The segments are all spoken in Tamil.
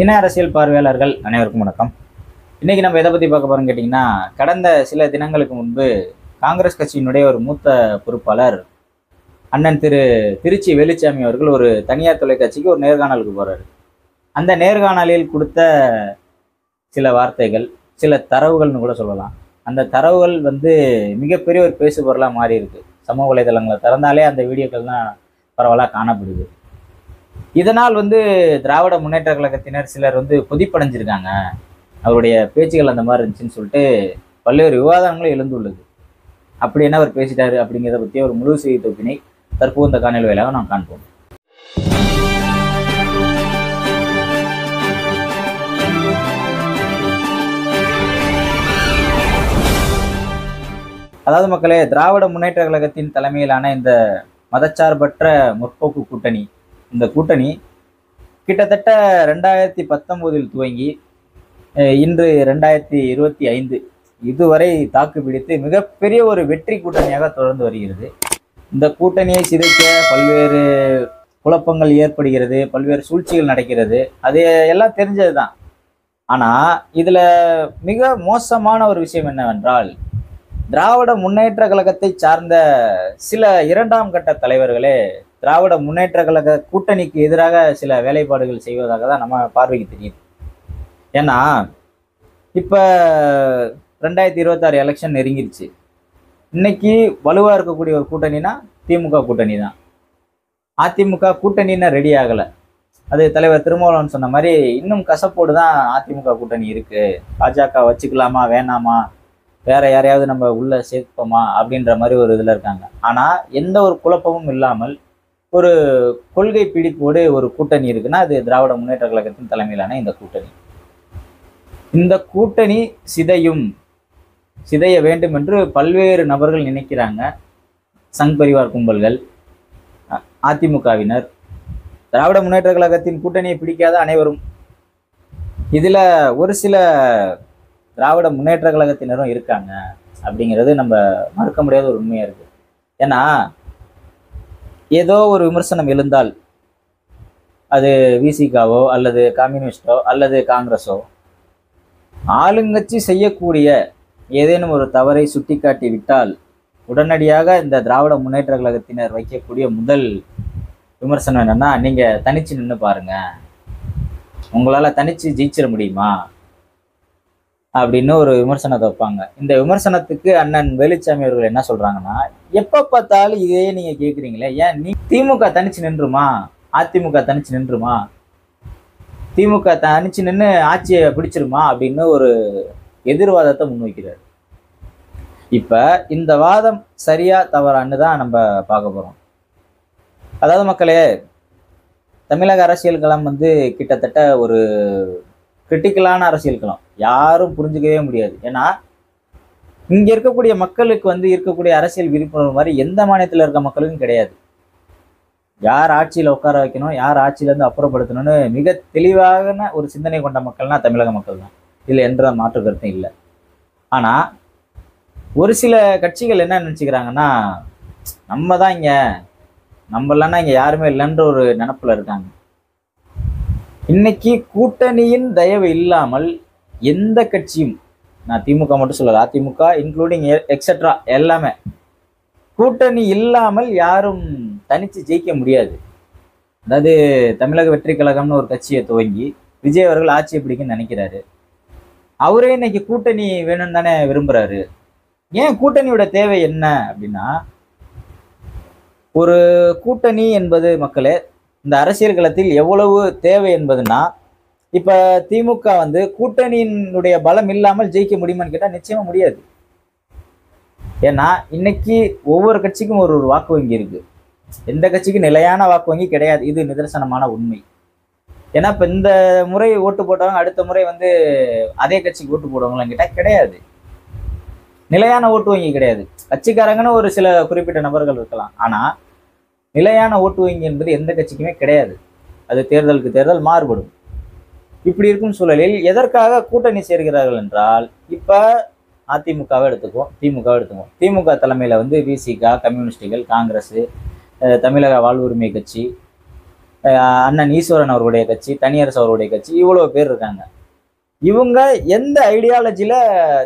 தின அரசியல் பார்வையாளர்கள் அனைவருக்கும் வணக்கம். இன்னைக்கு நம்ம எதை பற்றி பார்க்க போறோம்னு கேட்டிங்கன்னா, கடந்த சில தினங்களுக்கு முன்பு காங்கிரஸ் கட்சியினுடைய ஒரு மூத்த பொறுப்பாளர் அண்ணன் திருச்சி வேலுச்சாமி அவர்கள் ஒரு தனியார் தொலைக்காட்சிக்கு ஒரு நேர்காணலுக்கு போறாரு. அந்த நேர்காணலில் கொடுத்த சில வார்த்தைகள், சில தரவுகள்னு கூட சொல்லலாம். அந்த தரவுகள் மிகப்பெரிய ஒரு பேசு பொருளாக மாறி இருக்கு. சமூக வலைதளங்களை திறந்தாலே அந்த வீடியோக்கள் தான் பரவலாக காணப்படுது. இதனால் திராவிட முன்னேற்ற கழகத்தினர் சிலர் கொதிப்படைஞ்சிருக்காங்க. அவருடைய பேச்சுகள் அந்த மாதிரி இருந்துச்சுன்னு சொல்லிட்டு பல்வேறு விவாதங்களும் எழுந்துள்ளது. அப்படி என்ன அவர் பேசிட்டாரு அப்படிங்கிறத பற்றி ஒரு முழு செய்தி தொகுப்பினை தற்போது இந்த காணொலி வாயிலாக நாம் காண்போம். அதாவது மக்களே, திராவிட முன்னேற்ற கழகத்தின் தலைமையிலான இந்த மதச்சார்பற்ற முற்போக்கு கூட்டணி, இந்த கூட்டணி கிட்டத்தட்ட 2019 துவங்கி இன்று 2025 இதுவரை தாக்கு பிடித்து மிகப்பெரிய ஒரு வெற்றி கூட்டணியாக தொடர்ந்து வருகிறது. இந்த கூட்டணியை சிதைக்க பல்வேறு குழப்பங்கள் ஏற்படுகிறது, பல்வேறு சூழ்ச்சிகள் நடக்கிறது. அது எல்லாம் தெரிஞ்சது தான். ஆனால் இதில் மிக மோசமான ஒரு விஷயம் என்னவென்றால், திராவிட முன்னேற்ற கழகத்தை சார்ந்த சில இரண்டாம் கட்ட தலைவர்களே திராவிட முன்னேற்ற கழக கூட்டணிக்கு எதிராக சில வேலைப்பாடுகள் செய்வதாக தான் நம்ம பார்வைக்கு தெரியுது. ஏன்னா இப்போ 2026 எலெக்ஷன் நெருங்கிருச்சு. இன்னைக்கு வலுவாக இருக்கக்கூடிய ஒரு கூட்டணினா திமுக கூட்டணி தான். அதிமுக கூட்டணின்னா ரெடி ஆகலை. அது தலைவர் திருமாவளவன் சொன்ன மாதிரி இன்னும் கசப்போடு தான் அதிமுக கூட்டணி இருக்கு. பாஜக வச்சுக்கலாமா வேணாமா, வேற யாரையாவது நம்ம உள்ள சேர்ப்போமா அப்படின்ற மாதிரி ஒரு இதில் இருக்காங்க. ஆனால் எந்த ஒரு குழப்பமும் இல்லாமல் ஒரு கொள்கை பிடிப்போடு ஒரு கூட்டணி இருக்குன்னா அது திராவிட முன்னேற்ற கழகத்தின் தலைமையிலான இந்த கூட்டணி. இந்த கூட்டணி சிதைய வேண்டும் என்று பல்வேறு நபர்கள் நினைக்கிறாங்க. சங் பரிவார் கும்பல்கள், அதிமுகவினர், திராவிட முன்னேற்ற கழகத்தின் கூட்டணியை பிடிக்காத அனைவரும். இதுல ஒரு சில திராவிட முன்னேற்ற கழகத்தினரும் இருக்காங்க அப்படிங்கிறது நம்ம மறுக்க முடியாத ஒரு உண்மையா இருக்கு. ஏன்னா ஏதோ ஒரு விமர்சனம் எழுந்தால் அது விசிகாவோ அல்லது கம்யூனிஸ்டோ அல்லது காங்கிரஸோ ஆளுங்கட்சி செய்யக்கூடிய ஏதேனும் ஒரு தவறை சுட்டிக்காட்டி விட்டால் உடனடியாக இந்த திராவிட முன்னேற்ற கழகத்தினர் வைக்கக்கூடிய முதல் விமர்சனம் என்னன்னா, நீங்க தனிச்சு நின்று பாருங்க, உங்களால தனிச்சு ஜெயிச்சிட முடியுமா அப்படின்னு ஒரு விமர்சனத்தை வைப்பாங்க. இந்த விமர்சனத்துக்கு அண்ணன் வேலுச்சாமி அவர்கள் என்ன சொல்றாங்கன்னா, எப்ப பார்த்தாலும் இதே நீங்க கேக்குறீங்களே, ஏன் நீ திமுக தனிச்சு நின்றுமா, அதிமுக தனிச்சு நின்றுமா, திமுக தனிச்சு நின்று ஆட்சியை பிடிச்சிருமா அப்படின்னு ஒரு எதிர்வாதத்தை முன்வைக்கிறார். இப்ப இந்த வாதம் சரியா தவறான்னு தான் நம்ம பார்க்க போறோம். அதாவது மக்களே, தமிழக அரசியல் களம் கிட்டத்தட்ட ஒரு கிரிட்டிக்கலான அரசியல் களம். யாரும் புரிஞ்சுக்கவே முடியாது. ஏன்னா இங்க இருக்கக்கூடிய மக்களுக்கு இருக்கக்கூடிய அரசியல் விழிப்புணர்வு மாதிரி எந்த மாநிலத்தில் இருக்க மக்களுக்கும் கிடையாது. யார் ஆட்சியில் உட்கார வைக்கணும், யார் ஆட்சியிலேருந்து அப்புறப்படுத்தணும்னு மிக தெளிவான ஒரு சிந்தனை கொண்ட மக்கள்னா தமிழக மக்கள் தான். இதில் எந்த மாற்று கருத்தும் இல்லை. ஆனால் ஒரு சில கட்சிகள் என்ன நினச்சிக்கிறாங்கன்னா, நம்ம தான் இங்கே, நம்ம இல்லைன்னா இங்கே யாருமே இல்லைன்ற ஒரு நினப்பில் இருக்காங்க. இன்னைக்கு கூட்டணியின் தயவு இல்லாமல் எந்த கட்சியும், நான் திமுக மட்டும் சொல்லல, அதிமுக இன்க்ளூடிங் எக்ஸெட்ரா எல்லாமே, கூட்டணி இல்லாமல் யாரும் தனிச்சு ஜெயிக்க முடியாது. அதாவது தமிழக வெற்றி கழகம்னு ஒரு கட்சியை துவங்கி விஜய் அவர்கள் ஆட்சியை பிடிக்குன்னு நினைக்கிறாரு. அவரே இன்னைக்கு கூட்டணி வேணும்னு தானே விரும்புறாரு. ஏன் கூட்டணியோட தேவை என்ன அப்படின்னா, ஒரு கூட்டணி என்பது மக்களே இந்த அரசியல் களத்தில் எவ்வளவு தேவை என்பதுன்னா, இப்ப திமுக கூட்டணியினுடைய பலம் இல்லாமல் ஜெயிக்க முடியுமான்னு கேட்டா நிச்சயமா முடியாது. ஏன்னா இன்னைக்கு ஒவ்வொரு கட்சிக்கும் ஒரு வாக்கு வங்கி இருக்கு. எந்த கட்சிக்கும் நிலையான வாக்கு வங்கி கிடையாது. இது நிதர்சனமான உண்மை. ஏன்னா இப்ப இந்த முறை ஓட்டு போட்டவங்க அடுத்த முறை அதே கட்சிக்கு ஓட்டு போடுவாங்களான்னு கேட்டா கிடையாது. நிலையான ஓட்டு வங்கி கிடையாது. கட்சிக்காரங்கன்னு ஒரு சில குறிப்பிட்ட நபர்கள் இருக்கலாம். ஆனா நிலையான ஓட்டு வங்கி என்பது எந்த கட்சிக்குமே கிடையாது. அது தேர்தலுக்கு தேர்தல் மாறுபடும். இப்படி இருக்கும் சூழலில் எதற்காக கூட்டணி சேர்கிறார்கள் என்றால், இப்ப அதிமுகவை எடுத்துக்குவோம், திமுகவை எடுத்துக்குவோம். திமுக தலைமையில விசிக, கம்யூனிஸ்டுகள், காங்கிரஸ், தமிழக வாழ்வுரிமை கட்சி, அண்ணன் ஈஸ்வரன் அவர்களுடைய கட்சி, தனியரசு அவருடைய கட்சி, இவ்வளோ பேர் இருக்காங்க. இவங்க எந்த ஐடியாலஜியில்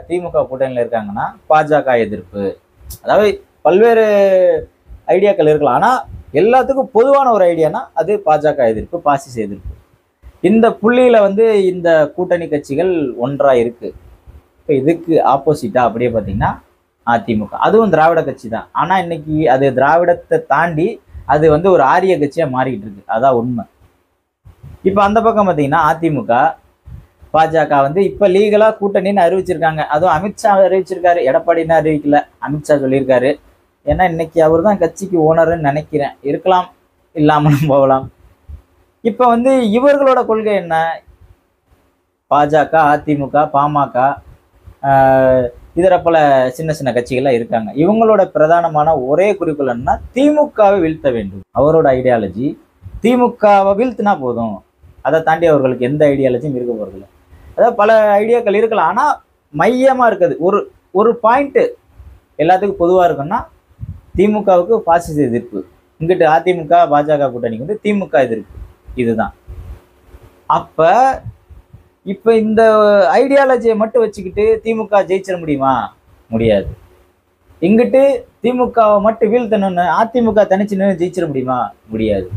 திமுக கூட்டணியில் இருக்காங்கன்னா பாஜக எதிர்ப்பு. அதாவது பல்வேறு ஐடியாக்கள் இருக்கலாம், ஆனால் எல்லாத்துக்கும் பொதுவான ஒரு ஐடியானா அது பாஜக எதிர்ப்பு, பாசிச எதிர்ப்பு. இந்த புள்ளியில இந்த கூட்டணி கட்சிகள் ஒன்றா இருக்கு. இப்போ இதுக்கு ஆப்போசிட்டா அப்படியே பார்த்தீங்கன்னா அதிமுக, அதுவும் திராவிட கட்சி தான். ஆனால் இன்னைக்கு அது திராவிடத்தை தாண்டி அது ஒரு ஆரிய கட்சியாக மாறிக்கிட்டு இருக்கு. அதான் உண்மை. இப்போ அந்த பக்கம் பார்த்தீங்கன்னா அதிமுக பாஜக இப்போ லீகலாக கூட்டணின்னு அறிவிச்சிருக்காங்க. அதுவும் அமித்ஷா அறிவிச்சிருக்காரு, எடப்பாடின்னு அறிவிக்கல. அமித்ஷா சொல்லியிருக்காரு. ஏன்னா இன்னைக்கு அவர் தான் கட்சிக்கு ஓனர்ன்னு நினைக்கிறேன். இருக்கலாம், இல்லாமலும் போகலாம். இப்போ இவர்களோட கொள்கை என்ன? பாஜக, அதிமுக, பாமக, இதர பல சின்ன சின்ன கட்சிகள்லாம் இருக்காங்க. இவங்களோட பிரதானமான ஒரே குறிக்கோள் என்னன்னா திமுகவை வீழ்த்த வேண்டும். அவரோட ஐடியாலஜி திமுகவை வீழ்த்தினா போதும், அதை தாண்டி அவர்களுக்கு எந்த ஐடியாலஜியும் இருக்க போறதில்லை. அதாவது பல ஐடியாக்கள் இருக்கலாம், ஆனால் மையமாக இருக்குது ஒரு பாயிண்ட் எல்லாத்துக்கும் பொதுவாக இருக்குன்னா திமுகவுக்கு பாசிச எதிர்ப்பு, இங்கிட்டு அதிமுக பாஜக கூட்டணிக்கு திமுக எதிர்ப்பு. இதுதான். அப்ப இப்ப இந்த ஐடியாலஜியை மட்டும் வச்சுக்கிட்டு திமுக ஜெயிச்சிட முடியுமா? முடியாது. இங்கிட்டு திமுகவை மட்டும் வீழ்த்தணும்னு அதிமுக தனிச்சு நின்று ஜெயிச்சிட முடியுமா? முடியாது.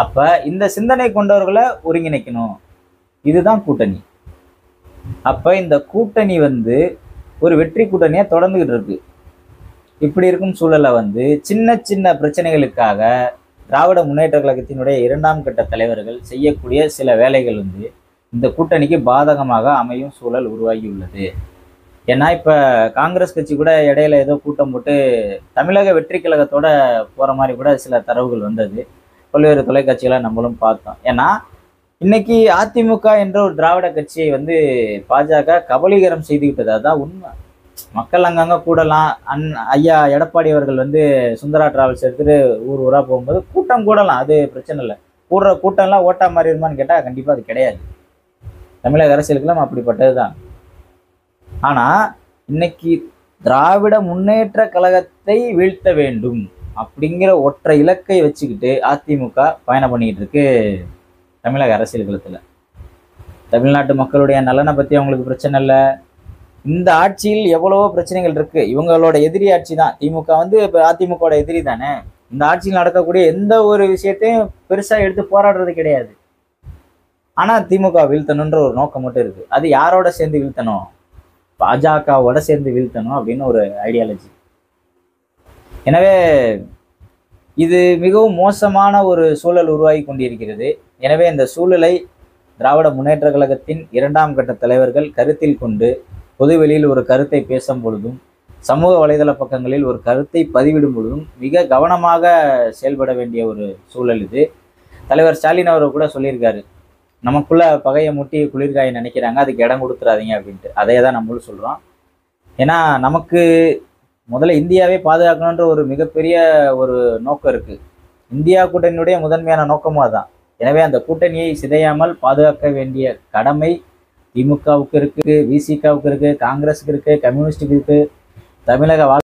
அப்ப இந்த சிந்தனை கொண்டவர்களை ஒருங்கிணைக்கணும். இதுதான் கூட்டணி. அப்ப இந்த கூட்டணி ஒரு வெற்றி கூட்டணியா தொடர்ந்துகிட்டு இருக்கு. இப்படி இருக்கும் சூழலை சின்ன சின்ன பிரச்சனைகளுக்காக திராவிட முன்னேற்ற கழகத்தினுடைய 2ஆம் கட்ட தலைவர்கள் செய்யக்கூடிய சில வேலைகள் இந்த கூட்டணிக்கு பாதகமாக அமையும் சூழல் உருவாகி உள்ளது. ஏன்னா இப்போ காங்கிரஸ் கட்சி கூட இடையில ஏதோ கூட்டம் போட்டு தமிழக வெற்றி கழகத்தோட போகிற மாதிரி கூட சில தரவுகள் வந்தது. பல்வேறு தொலைக்காட்சிகளை நம்மளும் பார்த்தோம். ஏன்னா இன்னைக்கு அதிமுக என்ற ஒரு திராவிட கட்சியை பாஜக கபலீகரம் செய்துவிட்டது. அதுதான் உண்மை. மக்கள் அங்கங்கே கூடலாம். ஐயா எடப்பாடி அவர்கள் சுந்தரா டிராவல்ஸ் எடுத்துட்டு ஊர் ஊராக போகும்போது கூட்டம் கூடலாம், அது பிரச்சனை இல்லை. கூடுற கூட்டம்லாம் ஓட்டா மாறிடுமான்னு கேட்டால் கண்டிப்பாக அது கிடையாது. தமிழக அரசியலுக்கெல்லாம் அப்படிப்பட்டது தான். ஆனால் இன்னைக்கு திராவிட முன்னேற்ற கழகத்தை வீழ்த்த வேண்டும் அப்படிங்கிற ஒற்றை இலக்கை வச்சுக்கிட்டு அதிமுக பயணம் பண்ணிக்கிட்டு இருக்கு தமிழக அரசியல் களத்தில். தமிழ்நாட்டு மக்களுடைய நலனை பற்றி அவங்களுக்கு பிரச்சனை இல்லை. இந்த ஆட்சியில் எவ்வளவோ பிரச்சனைகள் இருக்கு. இவங்களோட எதிரி ஆட்சி தான் திமுக. இப்போ அதிமுகவோட எதிரி தானே. இந்த ஆட்சியில் நடக்கக்கூடிய எந்த ஒரு விஷயத்தையும் பெருசா எடுத்து போராடுறது கிடையாது. ஆனா திமுக வீழ்த்தணுன்ற ஒரு நோக்கம் மட்டும் இருக்கு. அது யாரோட சேர்ந்து வீழ்த்தணும்? பாஜகவோட சேர்ந்து வீழ்த்தணும் அப்படின்னு ஒரு ஐடியாலஜி. எனவே இது மிகவும் மோசமான ஒரு சூழல் உருவாகி கொண்டிருக்கிறது. எனவே இந்த சூழலை திராவிட முன்னேற்ற கழகத்தின் 2ஆம் கட்ட தலைவர்கள் கருத்தில் கொண்டு பொதுவெளியில் ஒரு கருத்தை பேசும் பொழுதும், சமூக வலைதள பக்கங்களில் ஒரு கருத்தை பதிவிடும் பொழுதும் மிக கவனமாக செயல்பட வேண்டிய ஒரு சூழல் இது. தலைவர் ஸ்டாலின் அவர் கூட சொல்லியிருக்காரு, நமக்குள்ள பகையை முட்டி குளிர்காய நினைக்கிறாங்க, அதுக்கு இடம் கொடுத்துறாதீங்க அப்படின்ட்டு. அதே தான் நம்மளும் சொல்கிறோம். ஏன்னா நமக்கு முதல்ல இந்தியாவே பாதுகாக்கணுன்ற ஒரு மிகப்பெரிய ஒரு நோக்கம் இருக்குது. இந்தியா கூட்டணியுடைய முதன்மையான நோக்கமும் அதுதான். எனவே அந்த கூட்டணியை சிதையாமல் பாதுகாக்க வேண்டிய கடமை திமுகவுக்கு இருக்கு, விசிகாவுக்கு இருக்கு, காங்கிரஸுக்கு இருக்கு, கம்யூனிஸ்டுக்கு இருக்கு, தமிழக